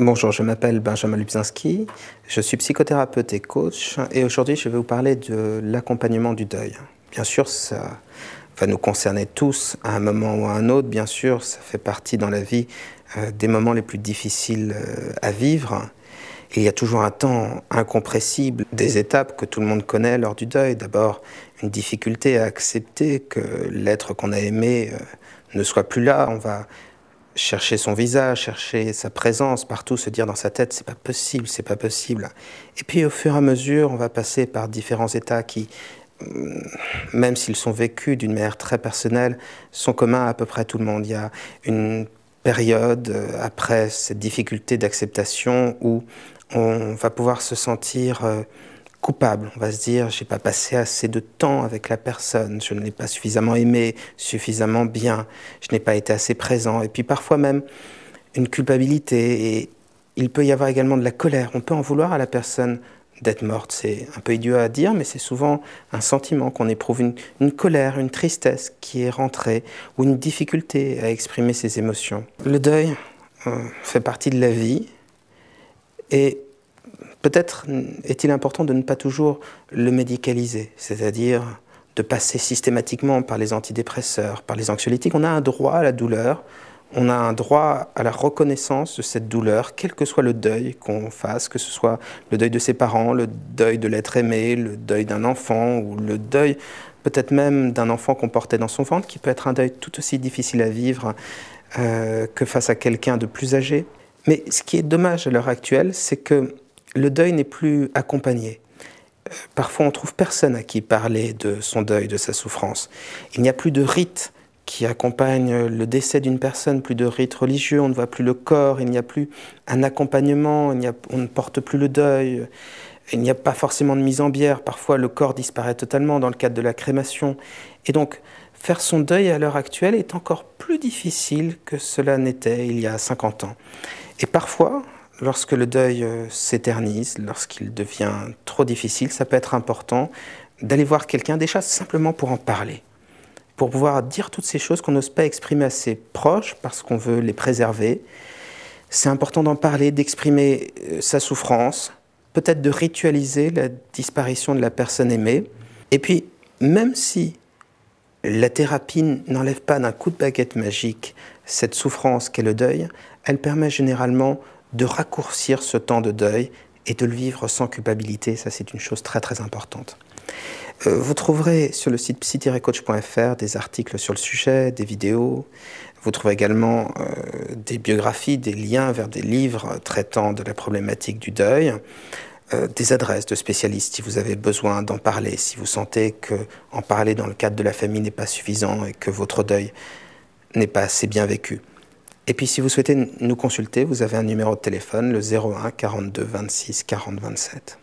Bonjour, je m'appelle Benjamin Lubzinski, je suis psychothérapeute et coach et aujourd'hui je vais vous parler de l'accompagnement du deuil. Bien sûr, ça va nous concerner tous à un moment ou à un autre, bien sûr, ça fait partie dans la vie des moments les plus difficiles à vivre. Et il y a toujours un temps incompressible, des étapes que tout le monde connaît lors du deuil. D'abord, une difficulté à accepter que l'être qu'on a aimé ne soit plus là. On va chercher son visage, chercher sa présence partout, se dire dans sa tête c'est pas possible, c'est pas possible. Et puis au fur et à mesure, on va passer par différents états qui, même s'ils sont vécus d'une manière très personnelle, sont communs à peu près à tout le monde. Il y a une période après cette difficulté d'acceptation où on va pouvoir se sentir coupable. On va se dire, j'ai pas passé assez de temps avec la personne, je ne l'ai pas suffisamment aimé, suffisamment bien, je n'ai pas été assez présent. Et puis parfois même une culpabilité. Et il peut y avoir également de la colère. On peut en vouloir à la personne d'être morte. C'est un peu idiot à dire, mais c'est souvent un sentiment qu'on éprouve, une colère, une tristesse qui est rentrée, ou une difficulté à exprimer ses émotions. Le deuil fait partie de la vie, et peut-être est-il important de ne pas toujours le médicaliser, c'est-à-dire de passer systématiquement par les antidépresseurs, par les anxiolytiques. On a un droit à la douleur, on a un droit à la reconnaissance de cette douleur, quel que soit le deuil qu'on fasse, que ce soit le deuil de ses parents, le deuil de l'être aimé, le deuil d'un enfant, ou le deuil peut-être même d'un enfant qu'on portait dans son ventre, qui peut être un deuil tout aussi difficile à vivre que face à quelqu'un de plus âgé. Mais ce qui est dommage à l'heure actuelle, c'est que le deuil n'est plus accompagné. Parfois, on trouve personne à qui parler de son deuil, de sa souffrance. Il n'y a plus de rite qui accompagne le décès d'une personne, plus de rite religieux, on ne voit plus le corps, il n'y a plus un accompagnement, on ne porte plus le deuil, il n'y a pas forcément de mise en bière, parfois le corps disparaît totalement dans le cadre de la crémation. Et donc, faire son deuil à l'heure actuelle est encore plus difficile que cela n'était il y a 50 ans. Et parfois, lorsque le deuil s'éternise, lorsqu'il devient trop difficile, ça peut être important d'aller voir quelqu'un déjà simplement pour en parler, pour pouvoir dire toutes ces choses qu'on n'ose pas exprimer à ses proches parce qu'on veut les préserver. C'est important d'en parler, d'exprimer sa souffrance, peut-être de ritualiser la disparition de la personne aimée. Et puis, même si la thérapie n'enlève pas d'un coup de baguette magique cette souffrance qu'est le deuil, elle permet généralement de raccourcir ce temps de deuil et de le vivre sans culpabilité. Ça, c'est une chose très très importante. Vous trouverez sur le site psy-coach.fr des articles sur le sujet, des vidéos. Vous trouverez également des biographies, des liens vers des livres traitant de la problématique du deuil, des adresses de spécialistes si vous avez besoin d'en parler, si vous sentez qu'en parler dans le cadre de la famille n'est pas suffisant et que votre deuil n'est pas assez bien vécu. Et puis si vous souhaitez nous consulter, vous avez un numéro de téléphone, le 01 42 26 40 27.